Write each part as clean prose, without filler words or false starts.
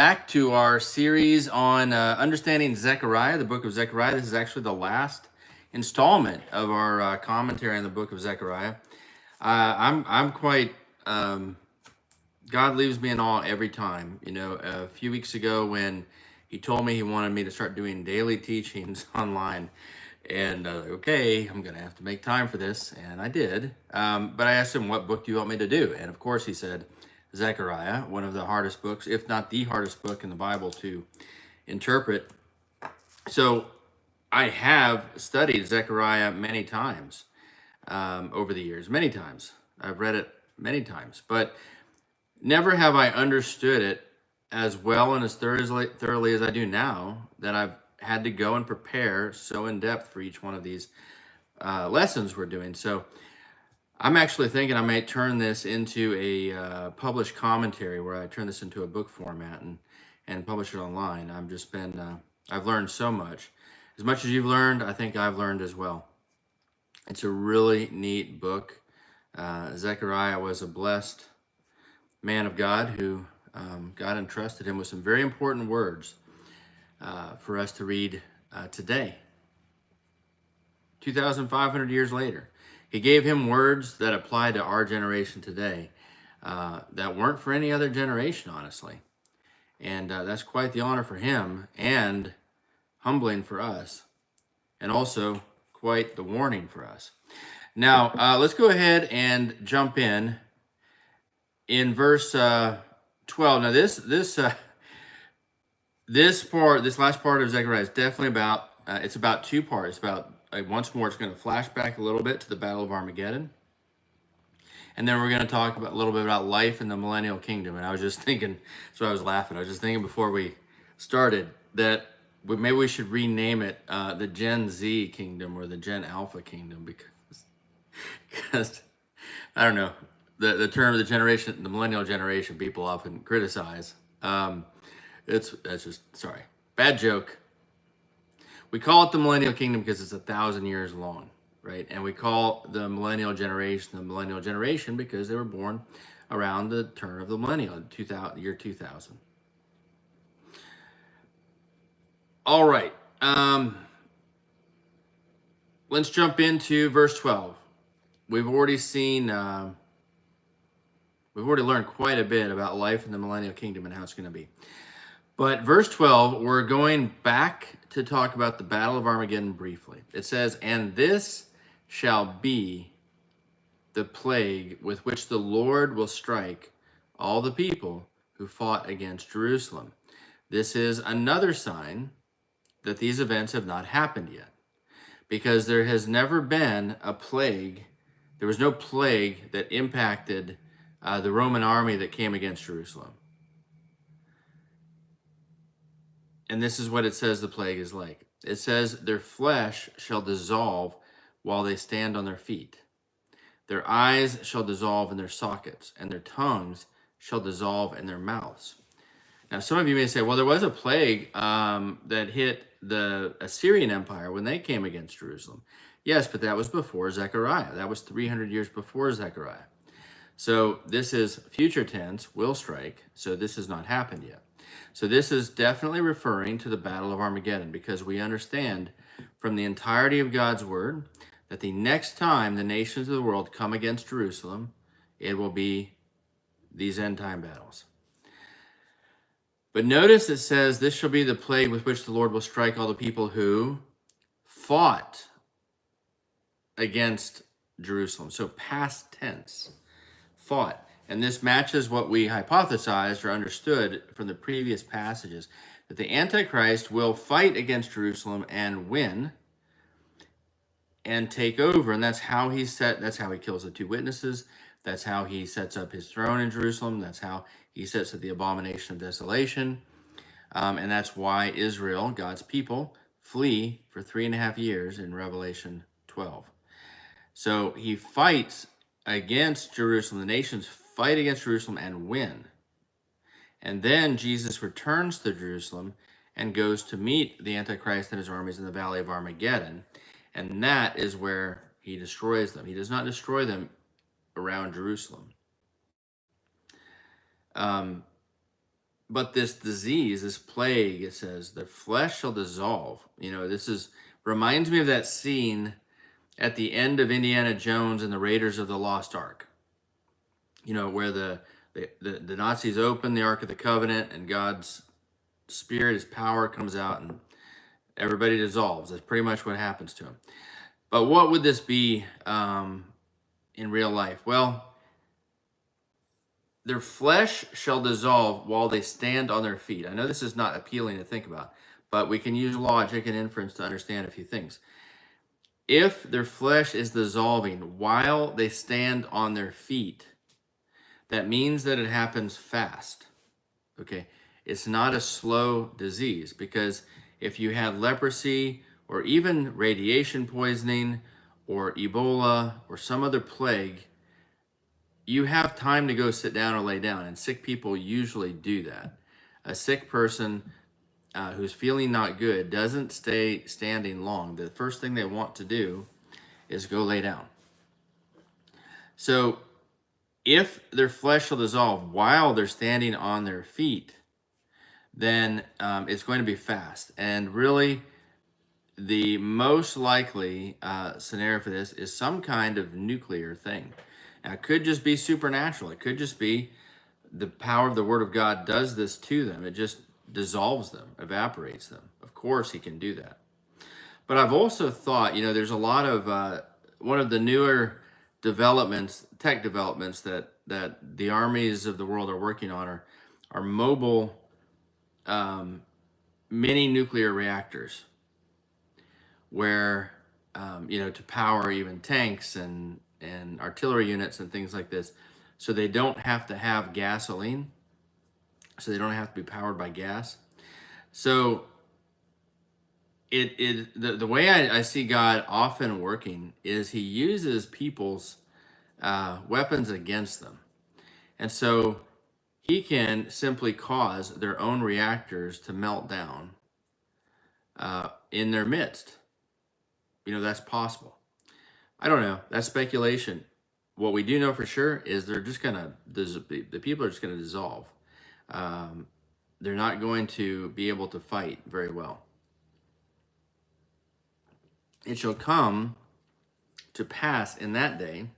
Back to our series on understanding Zechariah, the book of Zechariah. This is actually the last installment of our commentary on the book of Zechariah. I'm quite God leaves me in awe every time. You know, a few weeks ago when he told me he wanted me to start doing daily teachings online, and okay, I'm gonna have to make time for this, and I did. But I asked him, "What book do you want me to do?" And of course, he said, Zechariah, one of the hardest books, if not the hardest book in the Bible to interpret. So I have studied Zechariah many times over the years, many times. I've read it many times, but never have I understood it as well and as thoroughly as I do now, that I've had to go and prepare so in depth for each one of these lessons we're doing. So I'm actually thinking I might turn this into a published commentary, where I turn this into a book format and publish it online. I've learned so much. As much as you've learned, I think I've learned as well. It's a really neat book. Zechariah was a blessed man of God who God entrusted him with some very important words for us to read today, 2,500 years later. He gave him words that apply to our generation today that weren't for any other generation, honestly. And that's quite the honor for him, and humbling for us, and also quite the warning for us. Now, let's go ahead and jump in verse 12. Now, this last part of Zechariah is definitely about, it's about two parts. It's about, once more, it's going to flash back a little bit to the Battle of Armageddon. And then we're going to talk about a little bit about life in the millennial kingdom. And I was just thinking, that's why I was laughing. I was just thinking before we started that maybe we should rename it the Gen Z kingdom or the Gen Alpha kingdom, because I don't know, the term of the generation, the millennial generation, people often criticize. That's just, sorry, bad joke. We call it the millennial kingdom because it's 1,000 years long, right? And we call the millennial generation because they were born around the turn of the millennial, year 2000. All right, let's jump into verse 12. We've already learned quite a bit about life in the millennial kingdom and how it's going to be. But verse 12, we're going back to talk about the Battle of Armageddon briefly. It says, "And this shall be the plague with which the Lord will strike all the people who fought against Jerusalem. This is another sign that these events have not happened yet, because there has never been a plague. There was no plague that impacted the Roman army that came against Jerusalem." And this is what it says the plague is like. It says, "Their flesh shall dissolve while they stand on their feet. Their eyes shall dissolve in their sockets, and their tongues shall dissolve in their mouths." Now, some of you may say, well, there was a plague that hit the Assyrian Empire when they came against Jerusalem. Yes, but that was before Zechariah. That was 300 years before Zechariah. So this is future tense, will strike. So this has not happened yet. So this is definitely referring to the Battle of Armageddon, because we understand from the entirety of God's word that the next time the nations of the world come against Jerusalem, it will be these end time battles. But notice it says, "This shall be the plague with which the Lord will strike all the people who fought against Jerusalem." So past tense, fought. And this matches what we hypothesized or understood from the previous passages, that the Antichrist will fight against Jerusalem and win and take over. And that's how he kills the two witnesses. That's how he sets up his throne in Jerusalem. That's how he sets up the abomination of desolation. And that's why Israel, God's people, flee for 3.5 years in Revelation 12. So he fights against Jerusalem. The nations fight against Jerusalem and win. And then Jesus returns to Jerusalem and goes to meet the Antichrist and his armies in the Valley of Armageddon. And that is where he destroys them. He does not destroy them around Jerusalem. But this disease, this plague, it says, the flesh shall dissolve. This reminds me of that scene at the end of Indiana Jones and the Raiders of the Lost Ark. Where the Nazis open the Ark of the Covenant and God's Spirit, His power comes out and everybody dissolves. That's pretty much what happens to them. But what would this be in real life? Well, their flesh shall dissolve while they stand on their feet. I know this is not appealing to think about, but we can use logic and inference to understand a few things. If their flesh is dissolving while they stand on their feet, that means that it happens fast. Okay, it's not a slow disease, because if you had leprosy or even radiation poisoning or Ebola or some other plague, you have time to go sit down or lay down, and sick people usually do that. A sick person who's feeling not good doesn't stay standing long. The first thing they want to do is go lay down. So if their flesh shall dissolve while they're standing on their feet, then it's going to be fast. And really, the most likely scenario for this is some kind of nuclear thing. Now, it could just be supernatural. It could just be the power of the Word of God does this to them. It just dissolves them, evaporates them. Of course, He can do that. But I've also thought, there's a lot of, one of the newer developments, tech developments that the armies of the world are working on are mobile mini nuclear reactors, where, to power even tanks and artillery units and things like this. So they don't have to have gasoline. So they don't have to be powered by gas. So the way I see God often working is He uses people's weapons against them. And so He can simply cause their own reactors to melt down in their midst. That's possible. I don't know. That's speculation. What we do know for sure is they're just gonna, the people are just gonna dissolve. They're not going to be able to fight very well. It shall come to pass in that day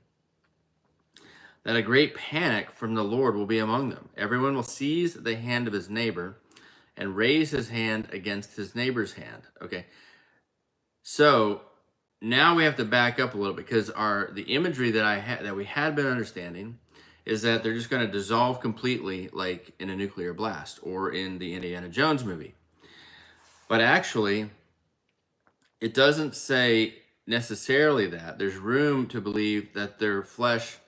that a great panic from the Lord will be among them. Everyone will seize the hand of his neighbor and raise his hand against his neighbor's hand. Okay. So now we have to back up a little bit, because the imagery that we had been understanding is that they're just going to dissolve completely, like in a nuclear blast or in the Indiana Jones movie. But actually, it doesn't say necessarily that. There's room to believe that their flesh,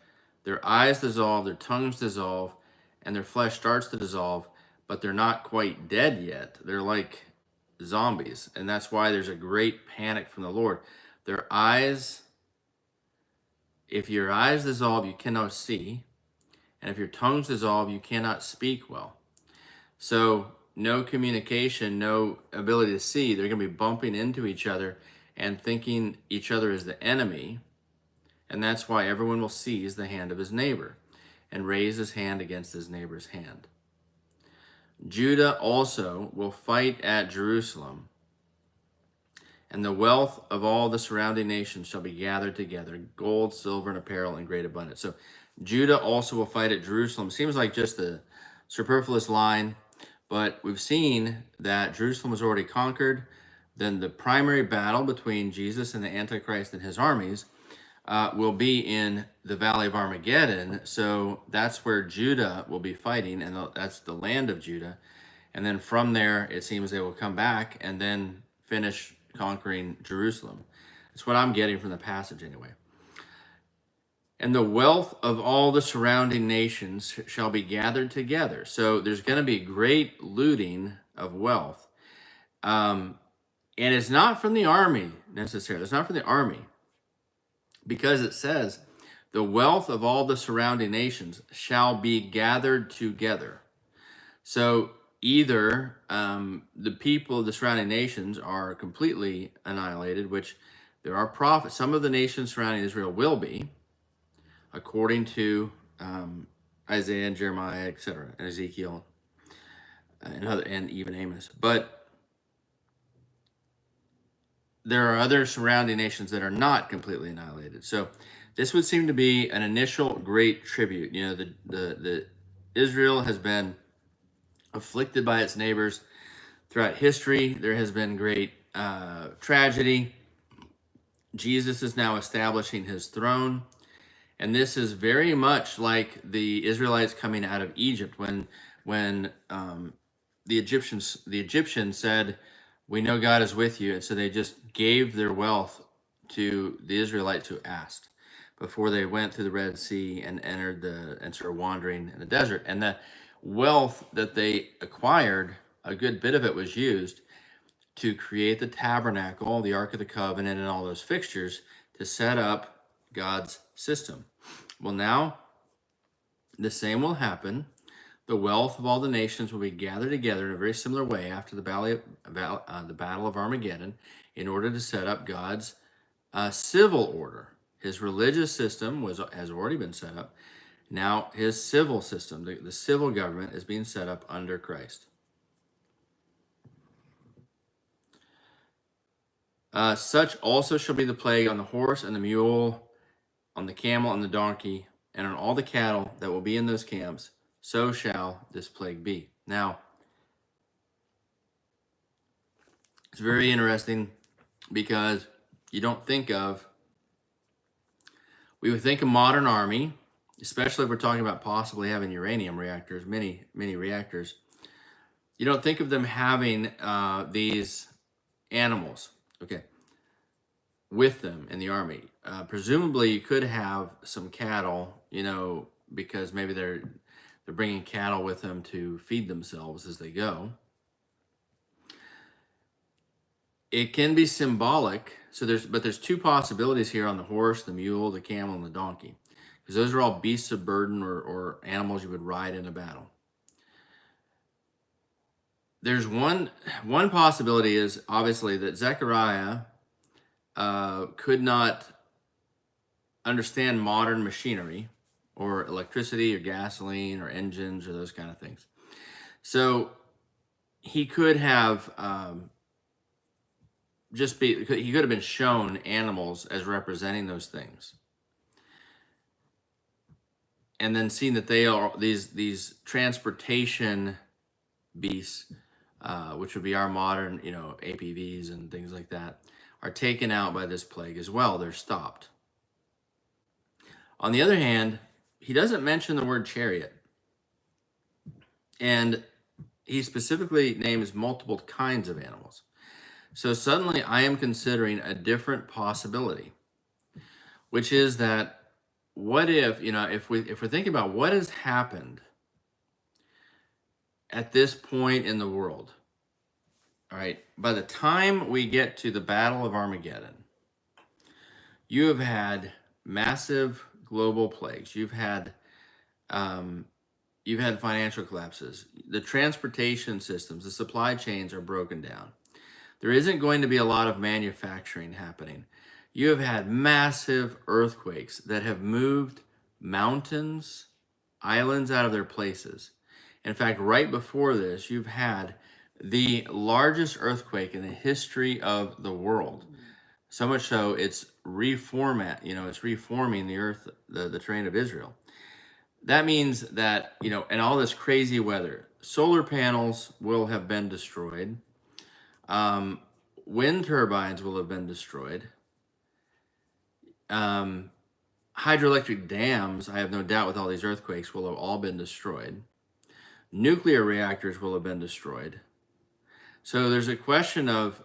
their eyes dissolve, their tongues dissolve, and their flesh starts to dissolve, but they're not quite dead yet. They're like zombies, and that's why there's a great panic from the Lord. Their eyes, if your eyes dissolve, you cannot see. And if your tongues dissolve, you cannot speak well. So no communication, no ability to see. They're going to be bumping into each other and thinking each other is the enemy. And that's why everyone will seize the hand of his neighbor and raise his hand against his neighbor's hand. Judah also will fight at Jerusalem, and the wealth of all the surrounding nations shall be gathered together, gold, silver, and apparel in great abundance. So Judah also will fight at Jerusalem. Seems like just a superfluous line, but we've seen that Jerusalem was already conquered. Then the primary battle between Jesus and the Antichrist and his armies will be in the Valley of Armageddon. So that's where Judah will be fighting, and that's the land of Judah. And then from there, it seems they will come back and then finish conquering Jerusalem. That's what I'm getting from the passage anyway. And the wealth of all the surrounding nations shall be gathered together. So there's going to be great looting of wealth. And it's not from the army necessarily. It's not from the army, because it says the wealth of all the surrounding nations shall be gathered together. So either the people of the surrounding nations are completely annihilated, which there are prophets. Some of the nations surrounding Israel will be, according to Isaiah and Jeremiah, etc., and Ezekiel. and even Amos. But there are other surrounding nations that are not completely annihilated. So this would seem to be an initial great tribute. You know, the Israel has been afflicted by its neighbors throughout history. There has been great tragedy. Jesus is now establishing his throne. And this is very much like the Israelites coming out of Egypt when the Egyptians said, "We know God is with you," and so they just gave their wealth to the Israelites who asked before they went through the Red Sea and started wandering in the desert. And the wealth that they acquired, a good bit of it was used to create the tabernacle, the Ark of the Covenant, and all those fixtures to set up God's system. Well, now the same will happen. The wealth of all the nations will be gathered together in a very similar way after the Battle of Armageddon in order to set up God's civil order. His religious system has already been set up. Now his civil system, the civil government, is being set up under Christ. Such also shall be the plague on the horse and the mule, on the camel and the donkey, and on all the cattle that will be in those camps. So shall this plague be. Now, it's very interesting because you don't think of, we would think a modern army, especially if we're talking about possibly having uranium reactors, many reactors. You don't think of them having these animals, okay, with them in the army. Presumably, you could have some cattle, you know, because maybe they're bringing cattle with them to feed themselves as they go. It can be symbolic. So there's two possibilities here on the horse, the mule, the camel, and the donkey, because those are all beasts of burden or animals you would ride in a battle. There's one possibility is obviously that Zechariah could not understand modern machinery or electricity or gasoline or engines or those kind of things. So he could have he could have been shown animals as representing those things, and then seen that they are these transportation beasts, which would be our modern, you know, APVs and things like that, are taken out by this plague as well. They're stopped. On the other hand, he doesn't mention the word chariot, and he specifically names multiple kinds of animals. So suddenly I am considering a different possibility, which is that what if, you know, if we're thinking about what has happened at this point in the world, all right, by the time we get to the Battle of Armageddon, you have had massive global plagues. You've had financial collapses. The transportation systems, the supply chains are broken down. There isn't going to be a lot of manufacturing happening. You have had massive earthquakes that have moved mountains, islands out of their places. In fact, right before this, you've had the largest earthquake in the history of the world. So much so, it's reforming the earth, the terrain of Israel. That means that, you know, and all this crazy weather, solar panels will have been destroyed. Wind turbines will have been destroyed. Hydroelectric dams, I have no doubt with all these earthquakes, will have all been destroyed. Nuclear reactors will have been destroyed. So there's a question of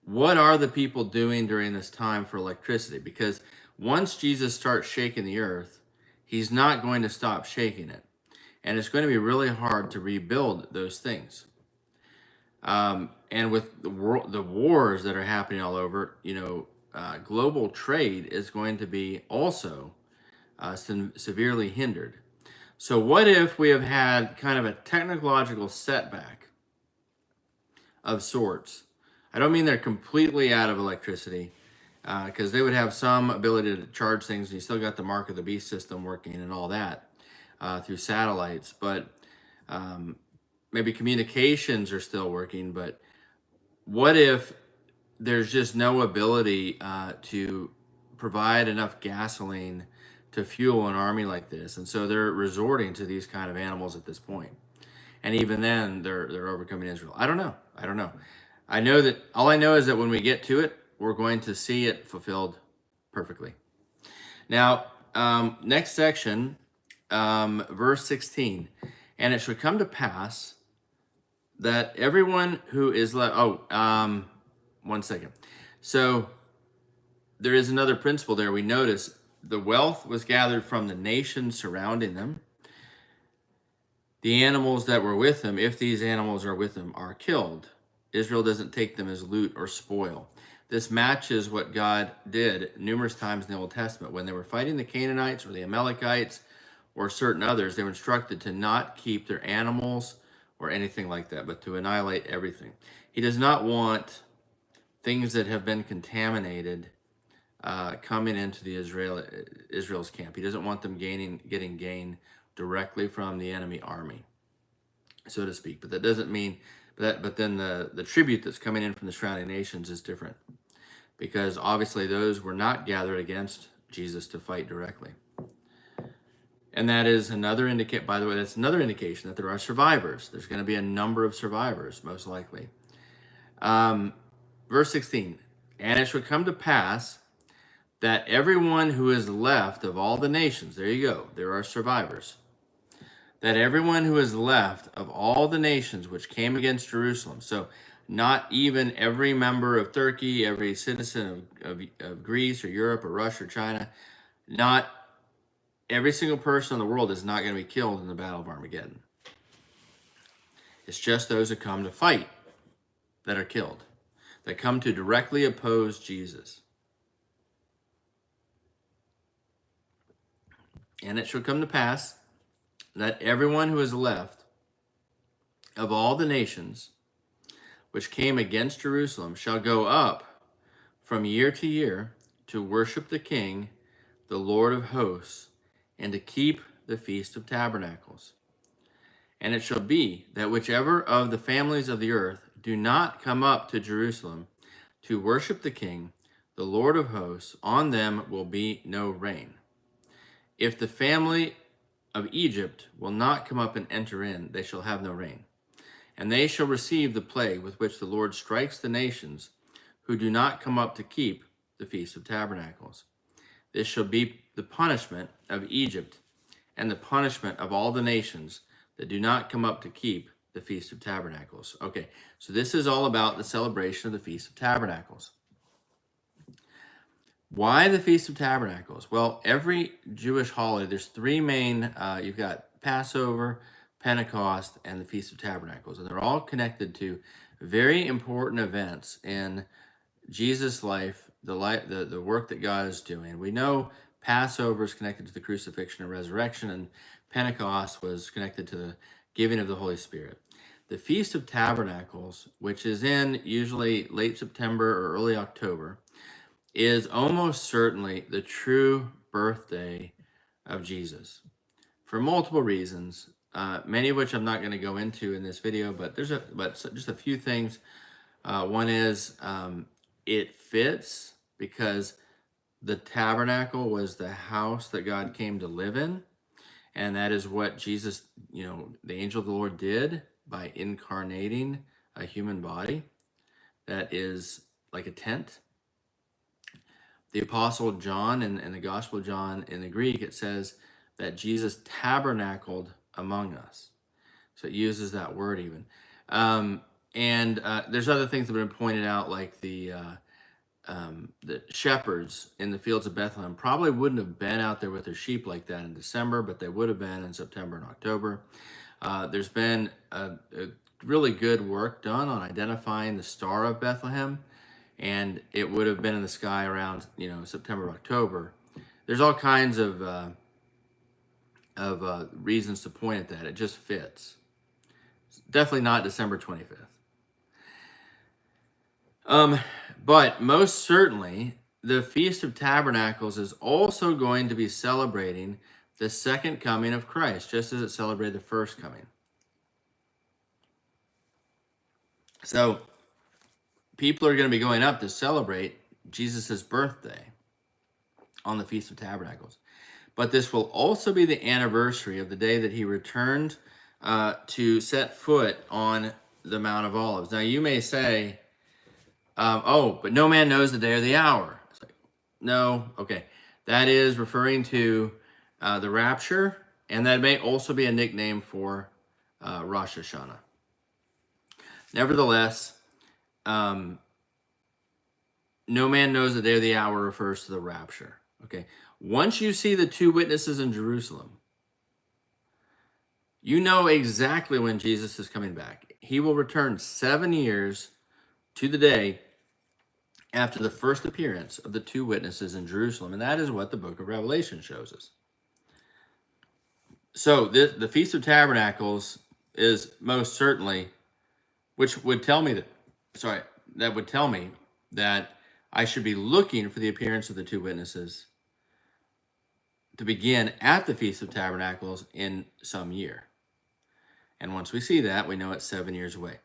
what are the people doing during this time for electricity? Because once Jesus starts shaking the earth, he's not going to stop shaking it. And it's going to be really hard to rebuild those things. And with the wars that are happening all over, you know, global trade is going to be also severely hindered. So what if we have had kind of a technological setback of sorts? I don't mean they're completely out of electricity, because they would have some ability to charge things, and you still got the Mark of the Beast system working and all that through satellites. But maybe communications are still working, but what if there's just no ability to provide enough gasoline to fuel an army like this, and so they're resorting to these kind of animals at this point. And even then, they're overcoming Israel. I don't know. I don't know. I know that all I know is that when we get to it, we're going to see it fulfilled perfectly. Now, next section, verse 16, and it should come to pass that everyone who is left. Oh, 1 second. So there is another principle there. We notice the wealth was gathered from the nations surrounding them. The animals that were with them, if these animals are with them, are killed. Israel doesn't take them as loot or spoil. This matches what God did numerous times in the Old Testament. When they were fighting the Canaanites or the Amalekites or certain others, they were instructed to not keep their animals or anything like that, but to annihilate everything. He does not want things that have been contaminated coming into the Israel's camp. He doesn't want them getting gain directly from the enemy army, so to speak. But that doesn't mean but then the tribute that's coming in from the surrounding nations is different, because obviously those were not gathered against Jesus to fight directly. And that is another indicate. By the way, that's another indication that there are survivors. There's going to be a number of survivors, most likely. Verse 16, and it shall come to pass that everyone who is left of all the nations, there you go, there are survivors, that everyone who is left of all the nations which came against Jerusalem, so not even every member of Turkey, every citizen of Greece or Europe or Russia or China, not every single person in the world is not going to be killed in the Battle of Armageddon. It's just those that come to fight that are killed, that come to directly oppose Jesus. And it shall come to pass that everyone who is left of all the nations which came against Jerusalem shall go up from year to year to worship the King, the Lord of hosts, and to keep the Feast of Tabernacles. And it shall be that whichever of the families of the earth do not come up to Jerusalem to worship the King, the Lord of hosts, on them will be no rain. If the family of Egypt will not come up and enter in, they shall have no rain. And they shall receive the plague with which the Lord strikes the nations who do not come up to keep the Feast of Tabernacles. This shall be the punishment of Egypt and the punishment of all the nations that do not come up to keep the Feast of Tabernacles. Okay, so this is all about the celebration of the Feast of Tabernacles. Why the Feast of Tabernacles? Well, every Jewish holiday, there's three main, you've got Passover, Pentecost, and the Feast of Tabernacles. And they're all connected to very important events in Jesus' life, the work that God is doing. We know Passover is connected to the crucifixion and resurrection, and Pentecost was connected to the giving of the Holy Spirit. The Feast of Tabernacles, which is in usually late September or early October, is almost certainly the true birthday of Jesus, for multiple reasons, many of which I'm not going to go into in this video, but just a few things. One is it fits because the tabernacle was the house that God came to live in, and that is what Jesus, the angel of the Lord did by incarnating a human body that is like a tent. The Apostle John in the Gospel of John, in the Greek, it says that Jesus tabernacled among us. So it uses that word even. And there's other things that have been pointed out, like the shepherds in the fields of Bethlehem probably wouldn't have been out there with their sheep like that in December, but they would have been in September and October. There's been a really good work done on identifying the Star of Bethlehem, and it would have been in the sky around September, October. There's all kinds of reasons to point at that. It just fits. It's definitely not December 25th. But most certainly, the Feast of Tabernacles is also going to be celebrating the second coming of Christ, just as it celebrated the first coming. So people are going to be going up to celebrate Jesus' birthday on the Feast of Tabernacles. But this will also be the anniversary of the day that he returned to set foot on the Mount of Olives. Now you may say, oh, but no man knows the day or the hour. It's like, no, okay. That is referring to the rapture, and that may also be a nickname for Rosh Hashanah. Nevertheless, no man knows the day or the hour refers to the rapture. Okay. Once you see the two witnesses in Jerusalem, you know exactly when Jesus is coming back. He will return 7 years to the day after the first appearance of the two witnesses in Jerusalem. And that is what the book of Revelation shows us. So the Feast of Tabernacles is most certainly, which would tell me that would tell me that I should be looking for the appearance of the two witnesses to begin at the Feast of Tabernacles in some year. And once we see that, we know it's 7 years away.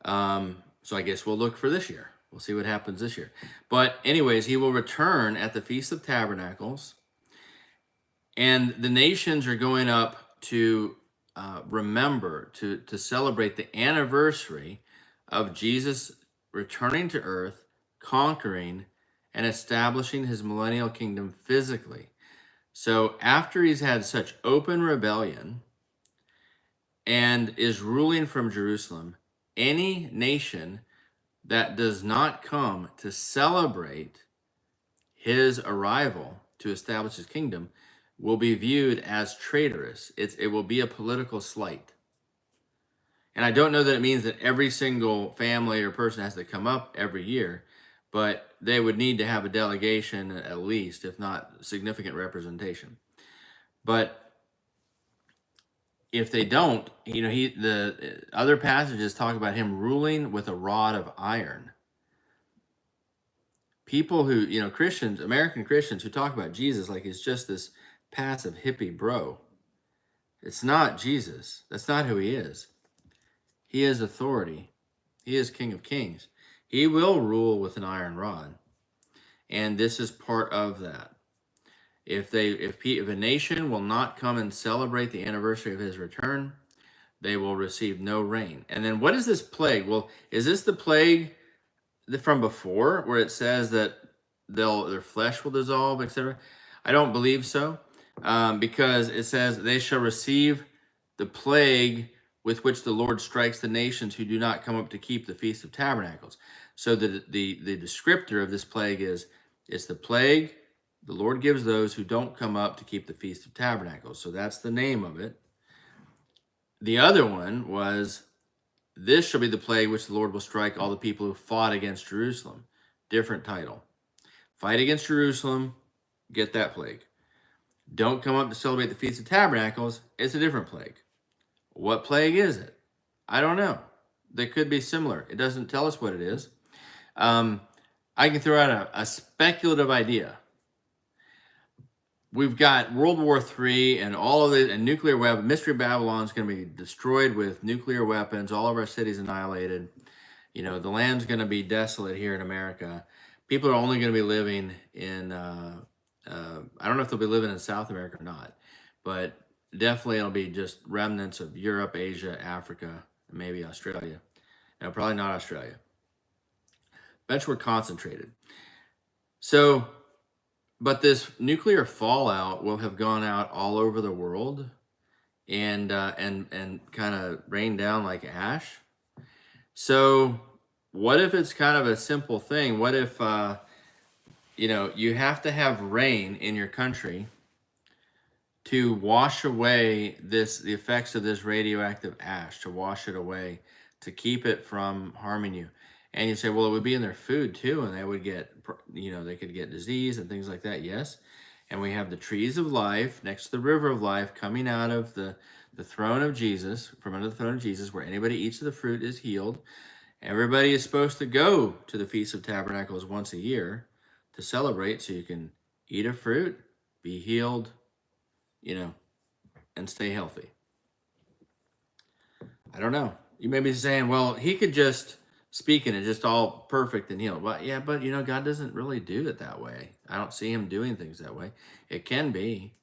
So I guess we'll look for this year. We'll see what happens this year. But anyways, he will return at the Feast of Tabernacles. And the nations are going up to remember, to celebrate the anniversary of Jesus returning to earth, conquering, and establishing his millennial kingdom physically. So after he's had such open rebellion and is ruling from Jerusalem, any nation that does not come to celebrate his arrival to establish his kingdom will be viewed as traitorous. It will be a political slight. And I don't know that it means that every single family or person has to come up every year, but they would need to have a delegation at least, if not significant representation. But if they don't, the other passages talk about him ruling with a rod of iron. People who, Christians, American Christians who talk about Jesus like he's just this passive hippie bro. It's not Jesus. That's not who he is. He is authority. He is King of Kings. He will rule with an iron rod. And this is part of that. If a nation will not come and celebrate the anniversary of his return, they will receive no rain. And then what is this plague? Well, is this the plague from before where it says that their flesh will dissolve, etc.? I don't believe so, because it says they shall receive the plague with which the Lord strikes the nations who do not come up to keep the Feast of Tabernacles. So the descriptor of this plague is, it's the plague the Lord gives those who don't come up to keep the Feast of Tabernacles. So that's the name of it. The other one was, this shall be the plague which the Lord will strike all the people who fought against Jerusalem. Different title. Fight against Jerusalem, get that plague. Don't come up to celebrate the Feast of Tabernacles, it's a different plague. What plague is it? I don't know. They could be similar. It doesn't tell us what it is. I can throw out a speculative idea. We've got World War III and all of it, and nuclear weapons. Mystery Babylon is going to be destroyed with nuclear weapons. All of our cities annihilated. The land's going to be desolate here in America. People are only going to be living in, I don't know if they'll be living in South America or not, but definitely it'll be just remnants of Europe, Asia, Africa, and maybe Australia. No, probably not Australia. Bet we're concentrated. So, but this nuclear fallout will have gone out all over the world and kind of rained down like ash. So what if it's kind of a simple thing? What if, you have to have rain in your country to wash away the effects of this radioactive ash, to wash it away, to keep it from harming you. And you say, well, it would be in their food too, and they would get, they could get disease and things like that. Yes. And we have the trees of life next to the river of life coming out of the throne of Jesus, from under the throne of Jesus, where anybody eats of the fruit is healed. Everybody is supposed to go to the Feast of Tabernacles once a year to celebrate, so you can eat a fruit, be healed, and stay healthy. I don't know. You may be saying, well, he could just speak and it's just all perfect and healed. Well, yeah, but God doesn't really do it that way. I don't see him doing things that way. It can be,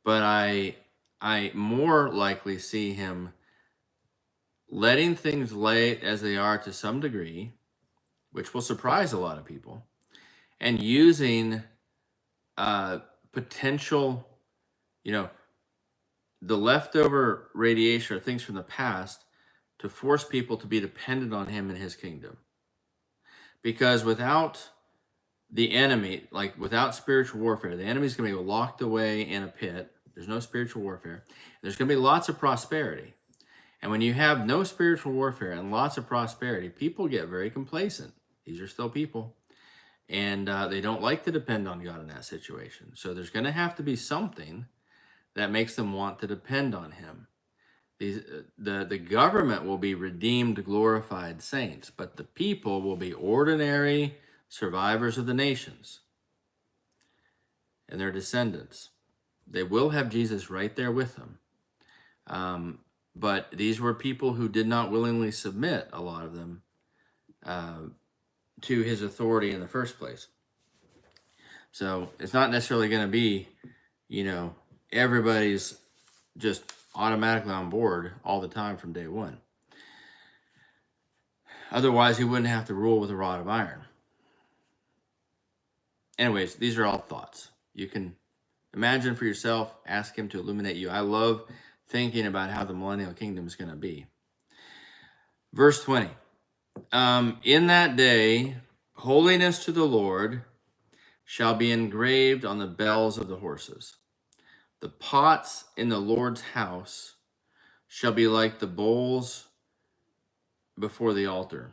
but I more likely see him letting things lay as they are to some degree, which will surprise a lot of people, and using potential, you know, the leftover radiation or things from the past to force people to be dependent on him and his kingdom. Because without the enemy, like without spiritual warfare, the enemy's going to be locked away in a pit. There's no spiritual warfare. There's going to be lots of prosperity. And when you have no spiritual warfare and lots of prosperity, people get very complacent. These are still people. And they don't like to depend on God in that situation. So there's going to have to be something that makes them want to depend on him. The government will be redeemed, glorified saints, but the people will be ordinary survivors of the nations and their descendants. They will have Jesus right there with them. But these were people who did not willingly submit, a lot of them, to his authority in the first place. So it's not necessarily going to be, everybody's just automatically on board all the time from day one. Otherwise, he wouldn't have to rule with a rod of iron. Anyways, these are all thoughts. You can imagine for yourself, ask him to illuminate you. I love thinking about how the millennial kingdom is going to be. Verse 20. In that day, holiness to the Lord shall be engraved on the bells of the horses. The pots in the Lord's house shall be like the bowls before the altar.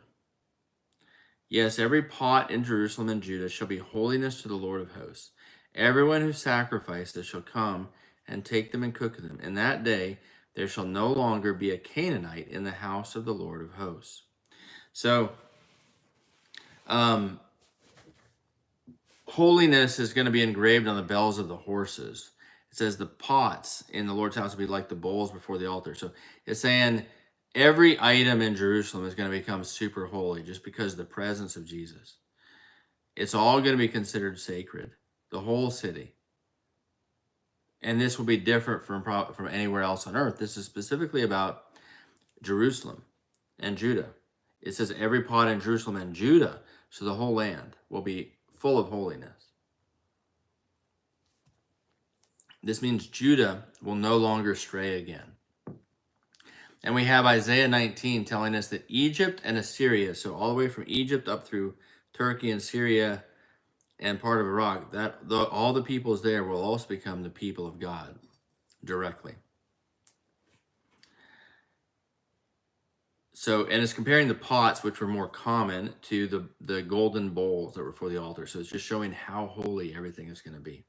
Yes, every pot in Jerusalem and Judah shall be holiness to the Lord of hosts. Everyone who sacrifices shall come and take them and cook them. In that day there shall no longer be a Canaanite in the house of the Lord of hosts. So, holiness is going to be engraved on the bells of the horses. It says the pots in the Lord's house will be like the bowls before the altar. So it's saying every item in Jerusalem is going to become super holy just because of the presence of Jesus. It's all going to be considered sacred, the whole city. And this will be different from anywhere else on earth. This is specifically about Jerusalem and Judah. It says every pot in Jerusalem and Judah, so the whole land will be full of holiness. This means Judah will no longer stray again. And we have Isaiah 19 telling us that Egypt and Assyria, so all the way from Egypt up through Turkey and Syria and part of Iraq, all the peoples there will also become the people of God directly. So, and it's comparing the pots, which were more common, to the golden bowls that were for the altar. So it's just showing how holy everything is going to be.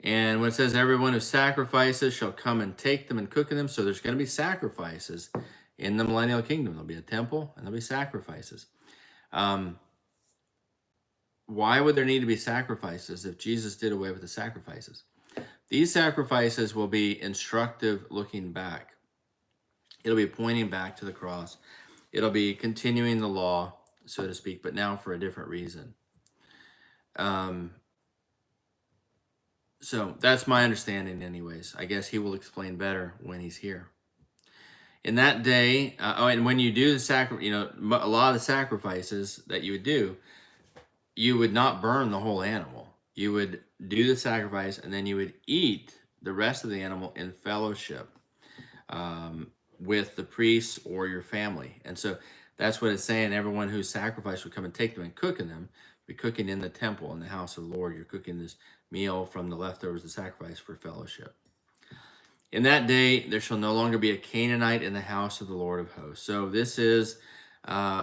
And when it says everyone who sacrifices shall come and take them and cook them, so there's going to be sacrifices in the millennial kingdom. There'll be a temple and there'll be sacrifices. Why would there need to be sacrifices if Jesus did away with the sacrifices? These sacrifices will be instructive looking back. It'll be pointing back to the cross. It'll be continuing the law, so to speak, but now for a different reason. So that's my understanding anyways. I guess he will explain better when he's here. In that day, and when you do the a lot of the sacrifices that you would do, you would not burn the whole animal. You would do the sacrifice and then you would eat the rest of the animal in fellowship with the priests or your family. And so that's what it's saying. Everyone who sacrificed would come and take them and cook in them. Be cooking in the temple, in the house of the Lord. You're cooking this meal from the leftovers of the sacrifice for fellowship. In that day, there shall no longer be a Canaanite in the house of the Lord of hosts. So this is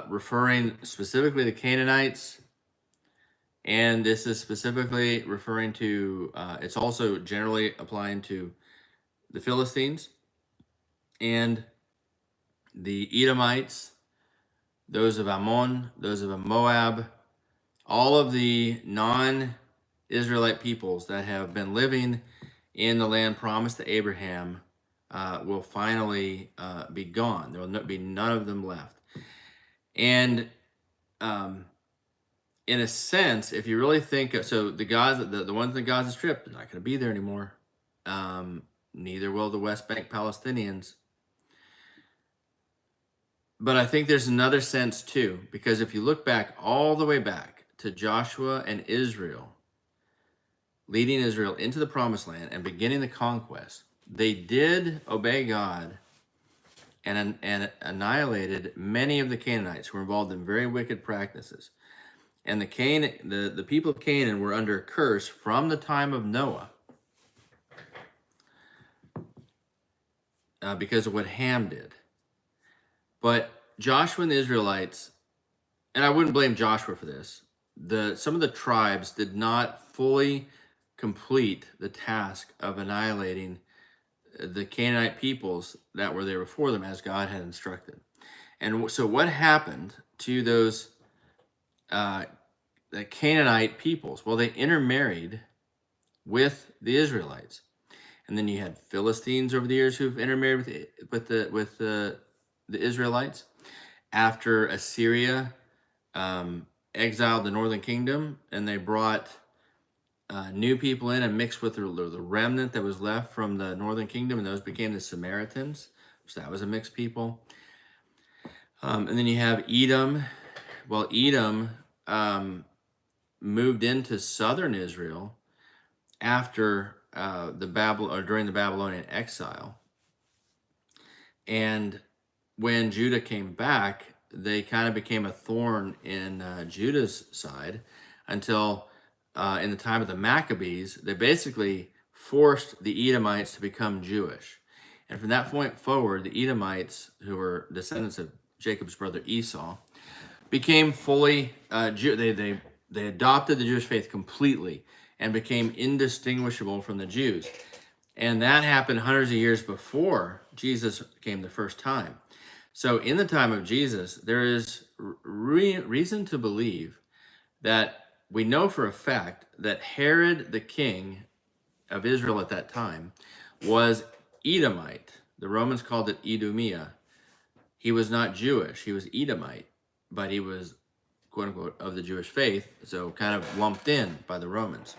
referring specifically to Canaanites. And this is specifically referring to, it's also generally applying to the Philistines and the Edomites, those of Ammon, those of Moab, all of the non-Israelite peoples that have been living in the land promised to Abraham will finally be gone. There will be none of them left. And um, in a sense, if you really think so, the Gaza, the ones in the Gaza Strip, they're not going to be there anymore. Neither will the West Bank Palestinians. But I think there's another sense too, because if you look back all the way back to Joshua and Israel, leading Israel into the Promised Land and beginning the conquest, they did obey God and annihilated many of the Canaanites who were involved in very wicked practices. And the people of Canaan were under a curse from the time of Noah because of what Ham did. But Joshua and the Israelites, and I wouldn't blame Joshua for this, some of the tribes did not fully complete the task of annihilating the Canaanite peoples that were there before them as God had instructed. And so what happened to those the Canaanite peoples? Well, they intermarried with the Israelites. And then you had Philistines over the years who've intermarried with the Israelites. After Assyria exiled the northern kingdom, and they brought new people in and mixed with the remnant that was left from the northern kingdom, and those became the Samaritans. So that was a mixed people. And then you have Edom. Well, Edom moved into southern Israel after during the Babylonian exile. And when Judah came back, they kind of became a thorn in Judah's side until in the time of the Maccabees, they basically forced the Edomites to become Jewish. And from that point forward, the Edomites, who were descendants of Jacob's brother Esau, became fully they adopted the Jewish faith completely and became indistinguishable from the Jews. And that happened hundreds of years before Jesus came the first time. So in the time of Jesus, there is reason to believe that we know for a fact that Herod, the king of Israel at that time, was Edomite. The Romans called it Idumea. He was not Jewish. He was Edomite, but he was, quote unquote, of the Jewish faith, so kind of lumped in by the Romans.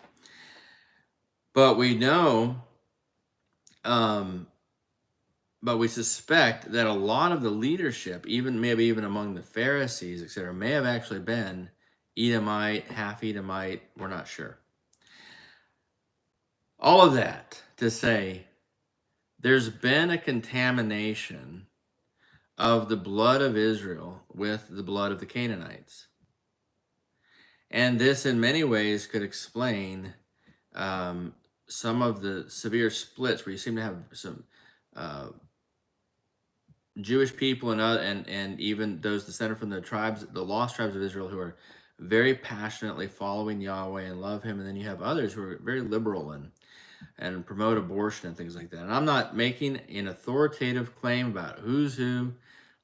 But we know, but we suspect that a lot of the leadership, maybe even among the Pharisees, etc., may have actually been Edomite, half Edomite. We're not sure. All of that to say, there's been a contamination of the blood of Israel with the blood of the Canaanites. And this, in many ways, could explain some of the severe splits where you seem to have some Jewish people and even those descended from the lost tribes of Israel, who are very passionately following Yahweh and love Him, and then you have others who are very liberal and promote abortion and things like that. And I'm not making an authoritative claim about who's who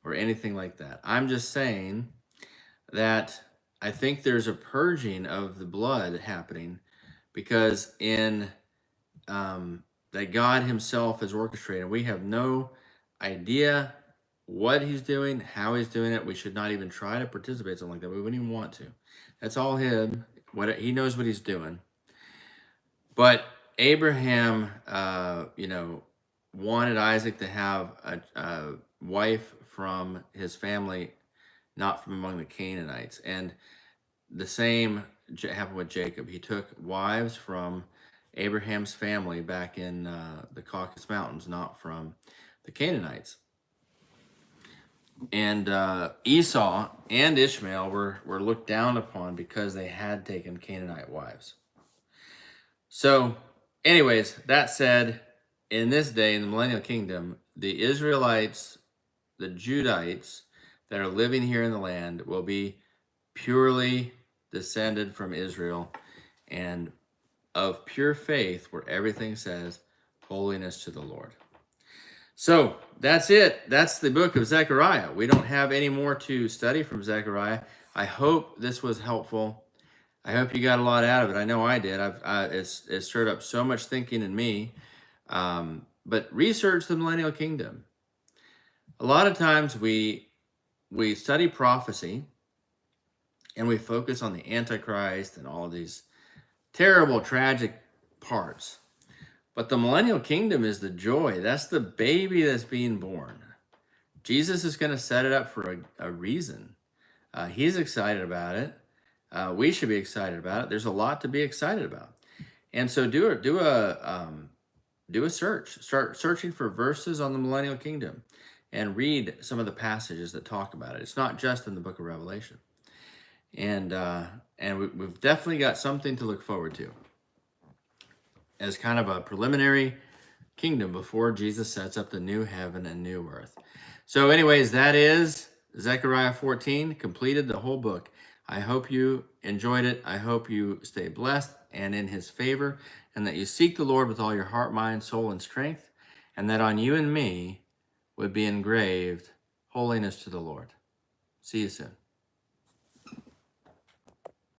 or anything like that. I'm just saying that I think there's a purging of the blood happening because that God Himself is orchestrating. We have no idea what He's doing, how He's doing it. We should not even try to participate in something like that. We wouldn't even want to. That's all Him. He knows what He's doing. But Abraham, wanted Isaac to have a wife from his family, not from among the Canaanites. And the same happened with Jacob. He took wives from Abraham's family back in the Caucasus Mountains, not from the Canaanites. And Esau and Ishmael were looked down upon because they had taken Canaanite wives. So, anyways, that said, in this day, in the millennial kingdom, the Israelites, the Judites that are living here in the land will be purely descended from Israel and of pure faith, where everything says holiness to the Lord. So that's it. That's the book of Zechariah. We don't have any more to study from Zechariah. I hope this was helpful. I hope you got a lot out of it. I know I did. It's stirred up so much thinking in me. but research the millennial kingdom. A lot of times we study prophecy and we focus on the Antichrist and all of these terrible, tragic parts. But the millennial kingdom is the joy. That's the baby that's being born. Jesus is going to set it up for a reason. He's excited about it. We should be excited about it. There's a lot to be excited about. And so do a search. Start searching for verses on the millennial kingdom and read some of the passages that talk about it. It's not just in the book of Revelation. And we've definitely got something to look forward to as kind of a preliminary kingdom before Jesus sets up the new heaven and new earth. So anyways, that is Zechariah 14, completed the whole book. I hope you enjoyed it. I hope you stay blessed and in his favor, and that you seek the Lord with all your heart, mind, soul, and strength, and that on you and me would be engraved holiness to the Lord. See you soon.